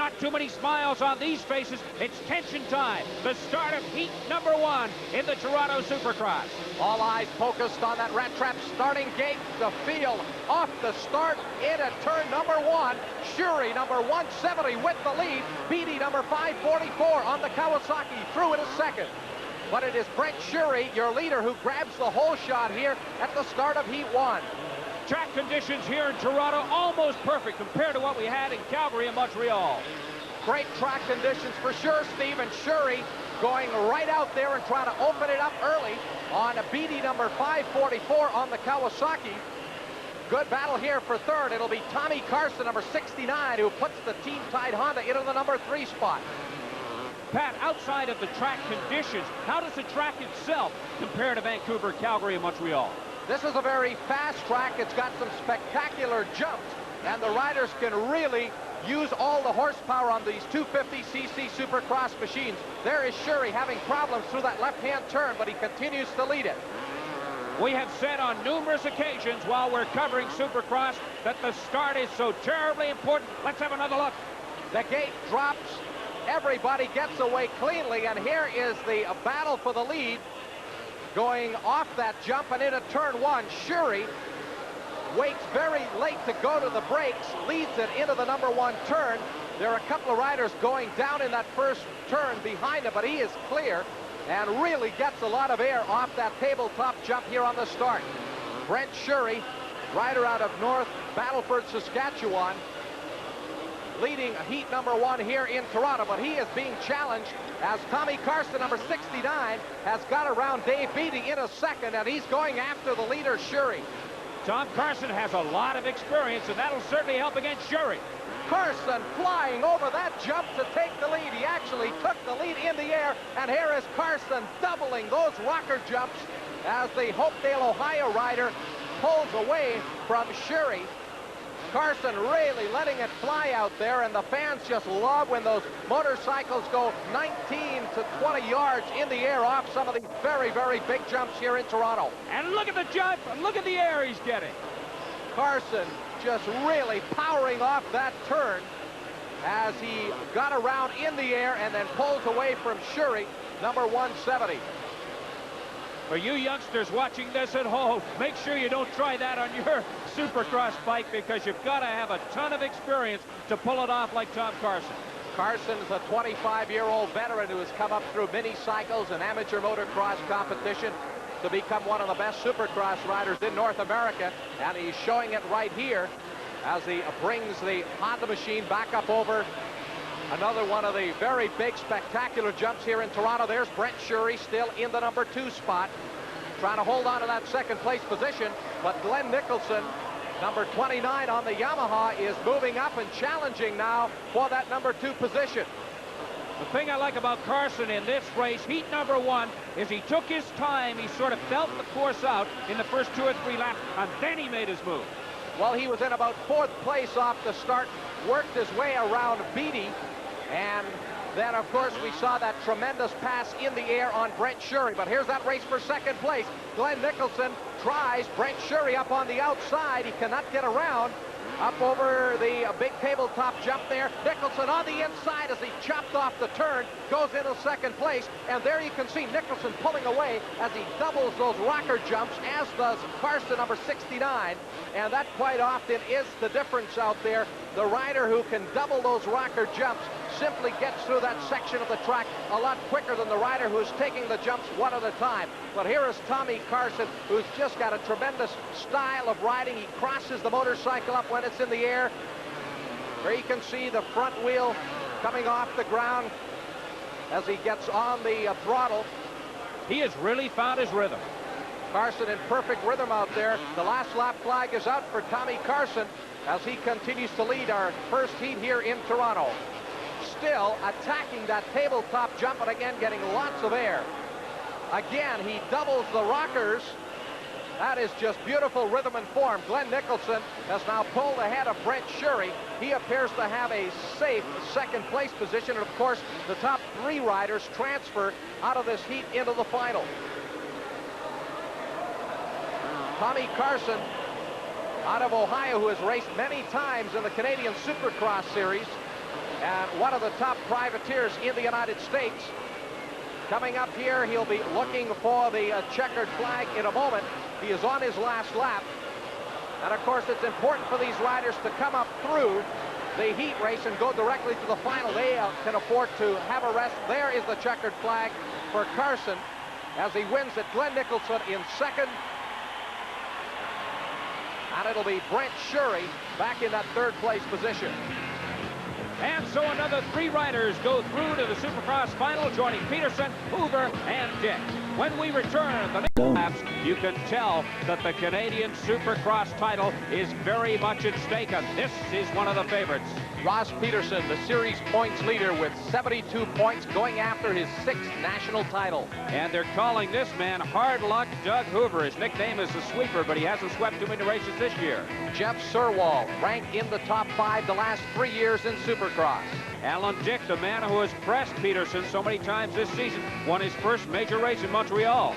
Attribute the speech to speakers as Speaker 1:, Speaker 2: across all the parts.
Speaker 1: not too many smiles on these faces. It's tension time. The start of heat number 1 in the Toronto Supercross.
Speaker 2: All eyes focused on that rat trap starting gate. The field off the start into turn number 1. Shuri, number 170, with the lead. Beatty, number 544 on the Kawasaki, through in a second. But it is Brent Shuri, your leader, who grabs the whole shot here at the start of heat 1.
Speaker 1: Track conditions here in Toronto almost perfect compared to what we had in Calgary and Montreal.
Speaker 2: Great track conditions for sure, Steve, and Shuri going right out there and trying to open it up early on a Beatty number 544 on the Kawasaki. Good battle here for third. It'll be Tommy Carson, number 69, who puts the team-tied Honda into the number 3 spot.
Speaker 1: Pat, outside of the track conditions, how does the track itself compare to Vancouver, Calgary, and Montreal?
Speaker 2: This is a very fast track. It's got some spectacular jumps, and the riders can really use all the horsepower on these 250cc Supercross machines. There is Shuri having problems through that left-hand turn, but he continues to lead it.
Speaker 1: We have said on numerous occasions while we're covering Supercross that the start is so terribly important. Let's have another look.
Speaker 2: The gate drops. Everybody gets away cleanly, and here is the battle for the lead. Going off that jump and into turn 1, Shuri waits very late to go to the brakes, leads it into the number 1 turn. There are a couple of riders going down in that first turn behind him, but he is clear and really gets a lot of air off that tabletop jump here on the start. Brent Shuri, rider out of North Battleford, Saskatchewan, leading heat number 1 here in Toronto, but he is being challenged as Tommy Carson, number 69, has got around Dave Beatty in a second, and he's going after the leader, Shuri.
Speaker 1: Tom Carson has a lot of experience, and that'll certainly help against Shuri.
Speaker 2: Carson flying over that jump to take the lead. He actually took the lead in the air, and here is Carson doubling those rocker jumps as the Hopedale, Ohio rider pulls away from Shuri. Carson really letting it fly out there, and the fans just love when those motorcycles go 19 to 20 yards in the air off some of the very, very big jumps here in Toronto.
Speaker 1: And look at the jump, and look at the air he's getting.
Speaker 2: Carson just really powering off that turn as he got around in the air and then pulls away from Shuri, number 170.
Speaker 1: For you youngsters watching this at home, make sure you don't try that on your Supercross bike, because you've got to have a ton of experience to pull it off like Tom Carson.
Speaker 2: Carson's a 25-year-old veteran who has come up through mini cycles and amateur motocross competition to become one of the best Supercross riders in North America, and he's showing it right here as he brings the Honda machine back up over another one of the very big, spectacular jumps here in Toronto. There's Brent Shuri still in the number 2 spot, trying to hold on to that second place position, but Glenn Nicholson, number 29 on the Yamaha, is moving up and challenging now for that number 2 position.
Speaker 1: The thing I like about Carson in this race, heat number 1, is he took his time. He sort of felt the course out in the first 2 or 3 laps, and then he made his move.
Speaker 2: Well, he was in about 4th place off the start, worked his way around Beatty, and then, of course, we saw that tremendous pass in the air on Brent Shuri. But here's that race for second place. Glenn Nicholson tries Brent Shuri up on the outside. He cannot get around. Up over the big tabletop jump there. Nicholson on the inside as he chopped off the turn, goes into second place. And there you can see Nicholson pulling away as he doubles those rocker jumps, as does Carson, number 69. And that quite often is the difference out there. The rider who can double those rocker jumps simply gets through that section of the track a lot quicker than the rider who's taking the jumps one at a time. But here is Tommy Carson, who's just got a tremendous style of riding. He crosses the motorcycle up when it's in the air. There you can see the front wheel coming off the ground as he gets on the throttle.
Speaker 1: He has really found his rhythm.
Speaker 2: Carson in perfect rhythm out there. The last lap flag is out for Tommy Carson as he continues to lead our first heat here in Toronto. Still attacking that tabletop jump, and again getting lots of air. Again, he doubles the rockers. That is just beautiful rhythm and form. Glenn Nicholson has now pulled ahead of Brent Shuri. He appears to have a safe second place position, and of course the top 3 riders transfer out of this heat into the final. Tommy Carson out of Ohio, who has raced many times in the Canadian Supercross Series, and one of the top privateers in the United States. Coming up here, he'll be looking for the checkered flag in a moment. He is on his last lap. And of course, it's important for these riders to come up through the heat race and go directly to the final. They can afford to have a rest. There is the checkered flag for Carson as he wins it. Glenn Nicholson in second. And it'll be Brent Shurey back in that third place position.
Speaker 1: And so another 3 riders go through to the Supercross final, joining Peterson, Hoover, and Dick. When we return the next laps, you can tell that the Canadian Supercross title is very much at stake, and this is one of the favorites.
Speaker 2: Ross Peterson, the series points leader with 72 points, going after his 6th national title.
Speaker 1: And they're calling this man Hard Luck Doug Hoover. His nickname is the Sweeper, but he hasn't swept too many races this year.
Speaker 2: Jeff Surwall ranked in the top 5 the last 3 years in Supercross.
Speaker 1: Alan Dick, the man who has pressed Peterson so many times this season, won his first major race in Montreal.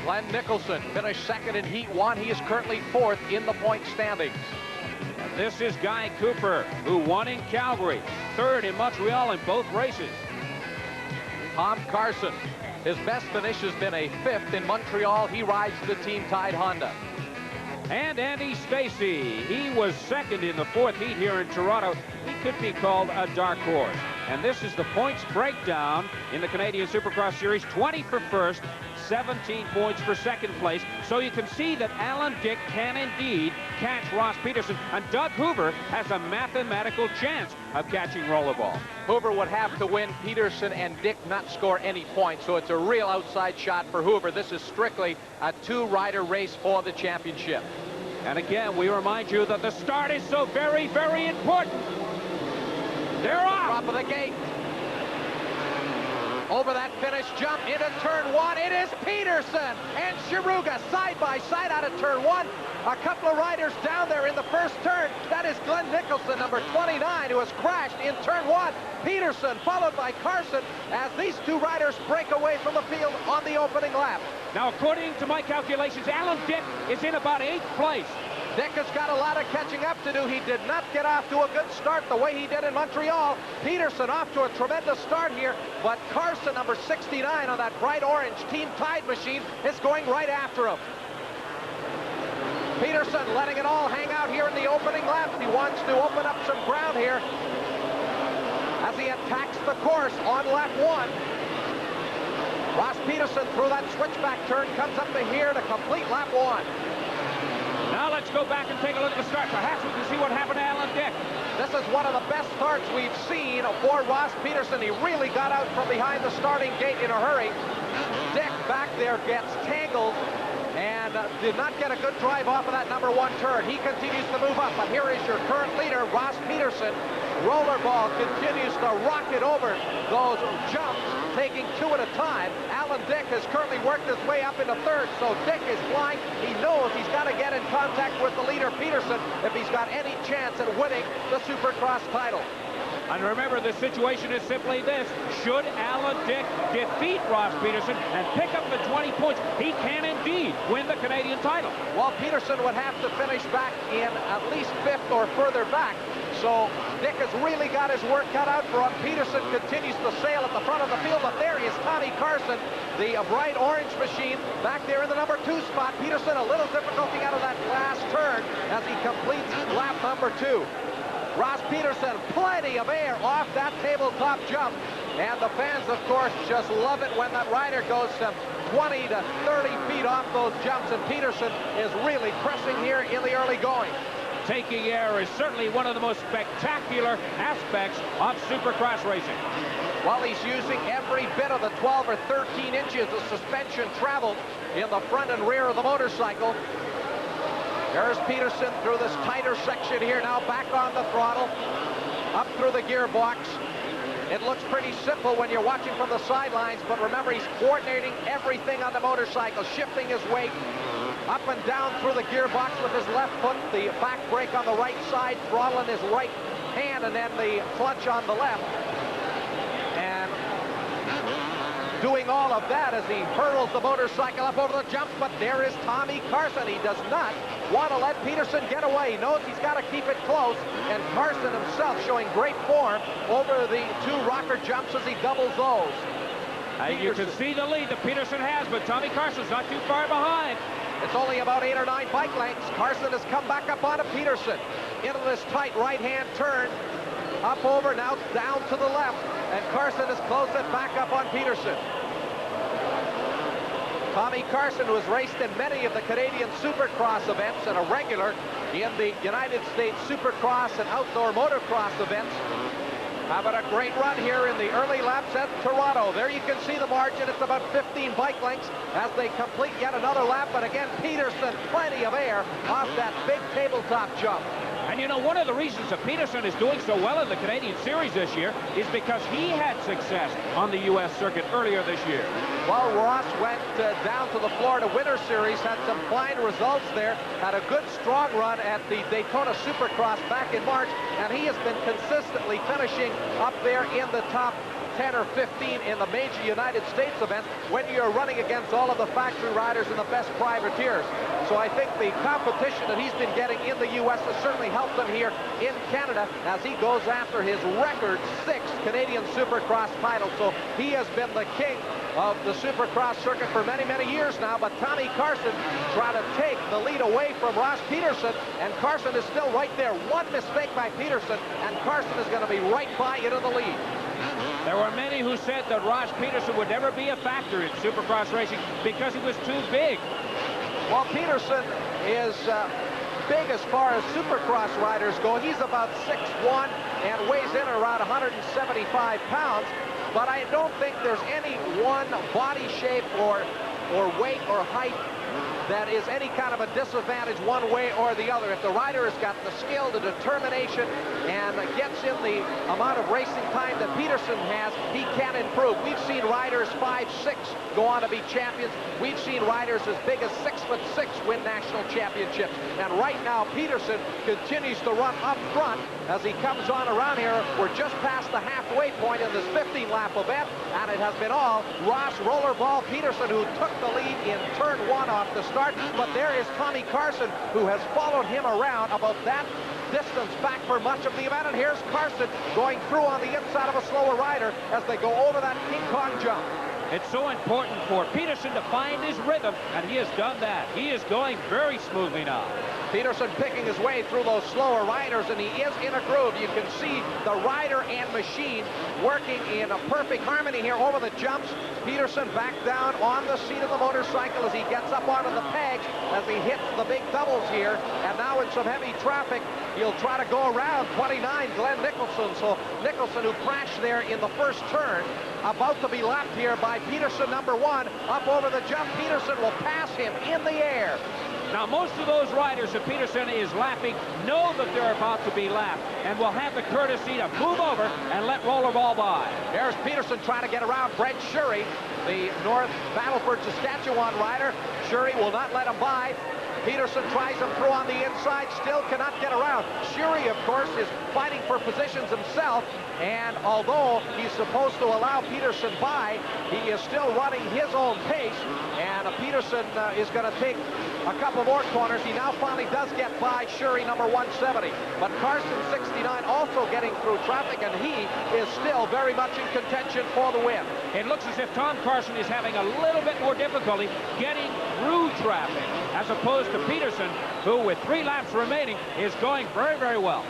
Speaker 2: Glenn Nicholson finished second in Heat 1. He is currently 4th in the point standings.
Speaker 1: And this is Guy Cooper, who won in Calgary, 3rd in Montreal in both races.
Speaker 2: Tom Carson, his best finish has been a 5th in Montreal. He rides the Team Tide Honda.
Speaker 1: And Andy Stacy, he was 2nd in the 4th heat here in Toronto. He could be called a dark horse. And this is the points breakdown in the Canadian Supercross Series. 20 for first, 17 points for second place. So you can see that Alan Dick can indeed catch Ross Peterson. And Doug Hoover has a mathematical chance of catching Rollerball.
Speaker 2: Hoover would have to win. Peterson and Dick not score any points. So it's a real outside shot for Hoover. This is strictly a 2-rider race for the championship.
Speaker 1: And again, we remind you that the start is so very, very important. They're off.
Speaker 2: Top of the gate. Over that finish jump into turn 1. It is Peterson and Shiruga side by side out of turn 1. A couple of riders down there in the first turn. That is Glenn Nicholson, number 29, who has crashed in turn 1. Peterson followed by Carson as these 2 riders break away from the field on the opening lap.
Speaker 1: Now, according to my calculations, Alan Dick is in about 8th place.
Speaker 2: Dick has got a lot of catching up to do. He did not get off to a good start the way he did in Montreal. Peterson off to a tremendous start here, but Carson, number 69 on that bright orange Team Tide machine, is going right after him. Peterson letting it all hang out here in the opening laps. He wants to open up some ground here as he attacks the course on lap 1. Ross Peterson through that switchback turn comes up to here to complete lap 1.
Speaker 1: Now let's go back and take a look at the start. Perhaps we can see what happened to Alan Dick.
Speaker 2: This is one of the best starts we've seen for Ross Peterson. He really got out from behind the starting gate in a hurry. Dick back there gets tangled and did not get a good drive off of that number 1 turn. He continues to move up, but here is your current leader, Ross Peterson. Rollerball continues to rocket over those jumps, taking 2 at a time. Alan Dick has currently worked his way up into 3rd, so Dick is flying. He knows he's got to get in contact with the leader, Peterson, if he's got any chance at winning the Supercross title.
Speaker 1: And remember, the situation is simply this. Should Alan Dick defeat Ross Peterson and pick up the 20 points, he can indeed win the Canadian title.
Speaker 2: Well, Peterson would have to finish back in at least 5th or further back. So Dick has really got his work cut out for him. Peterson continues to sail at the front of the field, but there is Tommy Carson, the bright orange machine, back there in the number 2 spot. Peterson a little difficulty out of that last turn as he completes lap number 2. Ross Peterson, plenty of air off that tabletop jump. And the fans, of course, just love it when that rider goes some 20 to 30 feet off those jumps. And Peterson is really pressing here in the early going.
Speaker 1: Taking air is certainly one of the most spectacular aspects of Supercross racing.
Speaker 2: While he's using every bit of the 12 or 13 inches of suspension traveled in the front and rear of the motorcycle. There's Peterson through this tighter section here, now back on the throttle, up through the gearbox. It looks pretty simple when you're watching from the sidelines, but remember, he's coordinating everything on the motorcycle, shifting his weight up and down through the gearbox with his left foot, the back brake on the right side, throttling his right hand, and then the clutch on the left. And doing all of that as he hurls the motorcycle up over the jumps, but there is Tommy Carson. He does not want to let Peterson get away. He knows he's got to keep it close, and Carson himself showing great form over the two rocker jumps as he doubles those.
Speaker 1: And you can see the lead that Peterson has, but Tommy Carson's not too far behind.
Speaker 2: It's only about 8 or 9 bike lengths. Carson has come back up onto Peterson into this tight right-hand turn. Up over, now down to the left, and Carson has closed it back up on Peterson. Tommy Carson, who has raced in many of the Canadian Supercross events and a regular in the United States Supercross and outdoor motocross events, having a great run here in the early laps at Toronto. There you can see the margin. It's about 15 bike lengths as they complete yet another lap. But again, Peterson, plenty of air off that big tabletop jump.
Speaker 1: And you know, one of the reasons that Peterson is doing so well in the Canadian Series this year is because he had success on the U.S. circuit earlier this year.
Speaker 2: Well, Ross went down to the Florida Winter Series, had some fine results there, had a good strong run at the Daytona Supercross back in March, and he has been consistently finishing up there in the top 10 or 15 in the major United States events when you're running against all of the factory riders and the best privateers. So I think the competition that he's been getting in the U.S. has certainly helped him here in Canada as he goes after his record 6th Canadian Supercross title. So he has been the king of the Supercross circuit for many, many years now, but Tommy Carson trying to take the lead away from Ross Peterson, and Carson is still right there. One mistake by Peterson, and Carson is going to be right by into the lead.
Speaker 1: There were many who said that Ross Peterson would never be a factor in Supercross racing because he was too big.
Speaker 2: Well, Peterson is big as far as Supercross riders go. He's about 6'1" and weighs in around 175 pounds. But I don't think there's any one body shape or weight or height that is any kind of a disadvantage one way or the other. If the rider has got the skill, the determination, and gets in the amount of racing time that Peterson has, he can improve. We've seen riders 5'6" go on to be champions. We've seen riders as big as 6'6" win national championships. And right now, Peterson continues to run up front as he comes on around here. We're just past the halfway point in this 15-lap event, and it has been all Ross Rollerball Peterson who took the lead in turn 1 off the start. But there is Tommy Carson, who has followed him around about that distance back for much of the event. And here's Carson going through on the inside of a slower rider as they go over that King Kong jump.
Speaker 1: It's so important for Peterson to find his rhythm, and he has done that. He is going very smoothly now.
Speaker 2: Peterson picking his way through those slower riders, and he is in a groove. You can see the rider and machine working in a perfect harmony here over the jumps. Peterson back down on the seat of the motorcycle as he gets up onto the pegs as he hits the big doubles here. And now in some heavy traffic, he'll try to go around 29, Glenn Nicholson. So Nicholson, who crashed there in the first turn, about to be lapped here by Peterson, number 1. Up over the jump, Peterson will pass him in the air.
Speaker 1: Now, most of those riders that Peterson is lapping know that they're about to be lapped and will have the courtesy to move over and let Rollerball by.
Speaker 2: There's Peterson trying to get around Brent Shurey, the North Battleford, Saskatchewan rider. Shurey will not let him by. Peterson tries him through on the inside, still cannot get around. Shurey, of course, is fighting for positions himself, and although he's supposed to allow Peterson by, he is still running his own pace, and Peterson is going to take a couple more corners. He now finally does get by Shurey, number 170. But Carson, 69, also getting through traffic, and he is still very much in contention for the win.
Speaker 1: It looks as if Tom Carson is having a little bit more difficulty getting through traffic, as opposed to Peterson, who with 3 laps remaining is going very, very well.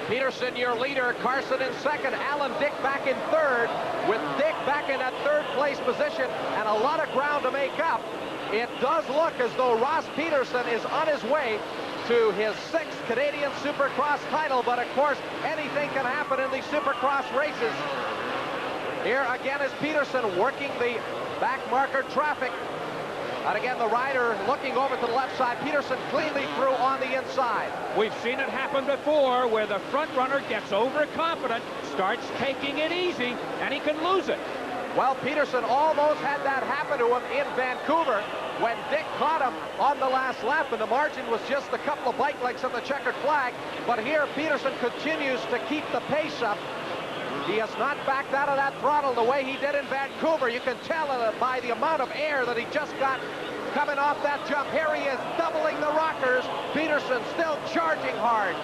Speaker 2: Peterson, your leader. Carson in second. Alan Dick back in third, with Dick back in that third place position and a lot of ground to make up. It does look as though Ross Peterson is on his way to his 6th Canadian Supercross title, but of course anything can happen in these Supercross races. Here again is Peterson working the back marker traffic. And again, the rider looking over to the left side. Peterson cleanly through on the inside.
Speaker 1: We've seen it happen before where the front runner gets overconfident, starts taking it easy, and he can lose it.
Speaker 2: Well, Peterson almost had that happen to him in Vancouver when Dick caught him on the last lap, and the margin was just a couple of bike lengths on the checkered flag. But here, Peterson continues to keep the pace up. He has not backed out of that throttle the way he did in Vancouver. You can tell by the amount of air that he just got coming off that jump. Here he is, doubling the rockers. Peterson still charging hard.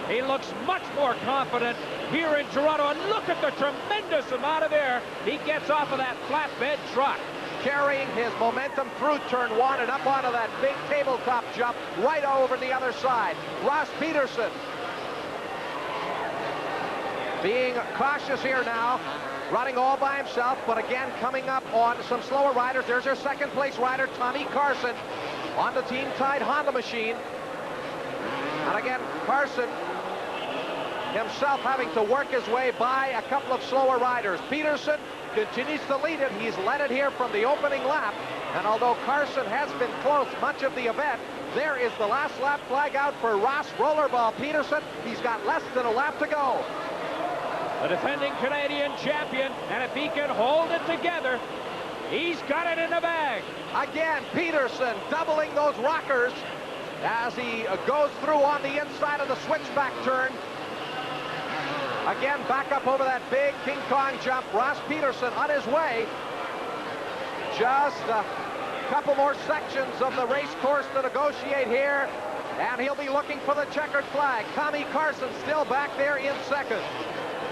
Speaker 1: He looks much more confident here in Toronto, and look at the tremendous amount of air he gets off of that flatbed truck.
Speaker 2: Carrying his momentum through turn one and up onto that big tabletop jump right over the other side. Ross Peterson being cautious here now, running all by himself, but again coming up on some slower riders. There's our second place rider, Tommy Carson, on the Team Tide Honda machine. And again, Carson himself having to work his way by a couple of slower riders. Peterson continues to lead it. He's led it here from the opening lap. And although Carson has been close much of the event, there is the last lap flag out for Ross Rollerball Peterson. He's got less than a lap to go.
Speaker 1: The defending Canadian champion, and if he can hold it together, he's got it in the bag.
Speaker 2: Again, Peterson doubling those rockers as he goes through on the inside of the switchback turn. Again, back up over that big King Kong jump. Ross Peterson on his way. Just a couple more sections of the race course to negotiate here, and he'll be looking for the checkered flag. Tommy Carson still back there in second.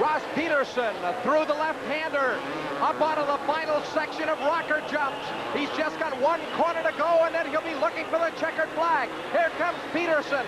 Speaker 2: Ross Peterson through the left-hander up onto the final section of rocker jumps. He's just got one corner to go, and then he'll be looking for the checkered flag. Here comes Peterson,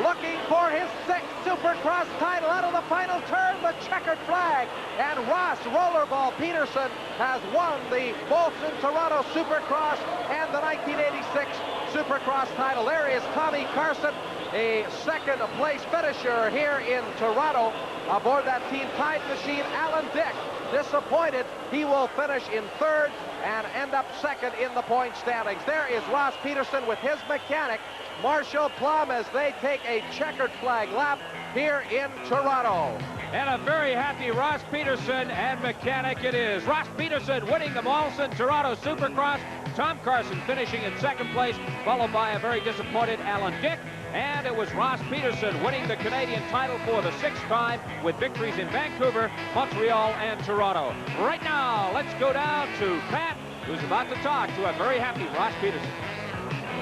Speaker 2: looking for his sixth Supercross title out of the final turn, the checkered flag. And Ross Rollerball Peterson has won the Molson Toronto Supercross and the 1986 Supercross title. There is Tommy Carson, a second place finisher here in Toronto aboard that Team Tide machine. Alan Dick, disappointed. He will finish in third and end up second in the point standings. There is Ross Peterson with his mechanic, Marshall Plum, as they take a checkered flag lap here in Toronto.
Speaker 1: And a very happy Ross Peterson and mechanic it is. Ross Peterson winning the Molson Toronto Supercross. Tom Carson finishing in second place, followed by a very disappointed Alan Dick. And it was Ross Peterson winning the Canadian title for the sixth time with victories in Vancouver, Montreal, and Toronto. Right now, let's go down to Pat, who's about to talk to a very happy Ross Peterson.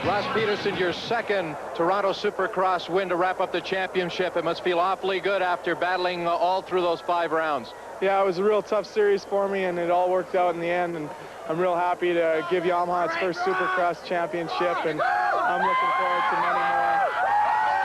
Speaker 2: Ross Peterson, your second Toronto Supercross win to wrap up the championship. It must feel awfully good after battling all through those 5 rounds.
Speaker 3: Yeah, it was a real tough series for me, and it all worked out in the end. And I'm real happy to give Yamaha its first Supercross championship, and I'm looking forward to many more.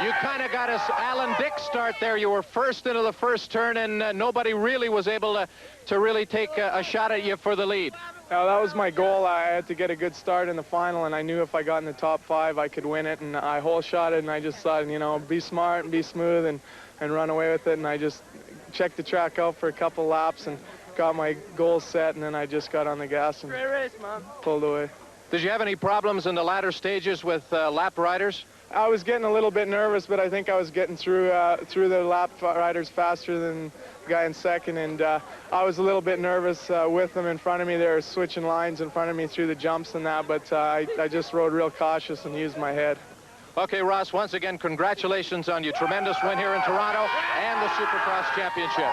Speaker 2: You kind of got us Alan Dick start there. You were first into the first turn, and nobody really was able to really take a shot at you for the lead.
Speaker 3: That was my goal. I had to get a good start in the final, and I knew if I got in the top 5, I could win it. And I hole shot it, and I just thought, you know, be smart and be smooth and run away with it. And I just checked the track out for a couple laps and got my goals set, and then I just got on the gas and pulled away.
Speaker 2: Did you have any problems in the latter stages with lap riders?
Speaker 3: I was getting a little bit nervous, but I think I was getting through the lap riders faster than the guy in second, and I was a little bit nervous with them in front of me. They were switching lines in front of me through the jumps and that, but I just rode real cautious and used my head.
Speaker 2: Okay, Ross, once again, congratulations on your tremendous win here in Toronto and the Supercross Championship.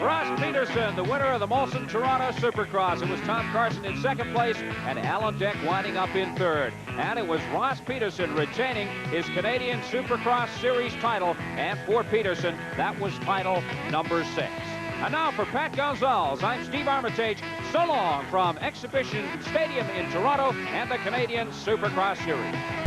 Speaker 1: Ross Peterson, the winner of the Molson Toronto Supercross. It was Tom Carson in second place and Alan Dick winding up in third. And it was Ross Peterson retaining his Canadian Supercross Series title. And for Peterson, that was title number 6. And now for Pat Gonzalez, I'm Steve Armitage. So long from Exhibition Stadium in Toronto and the Canadian Supercross Series.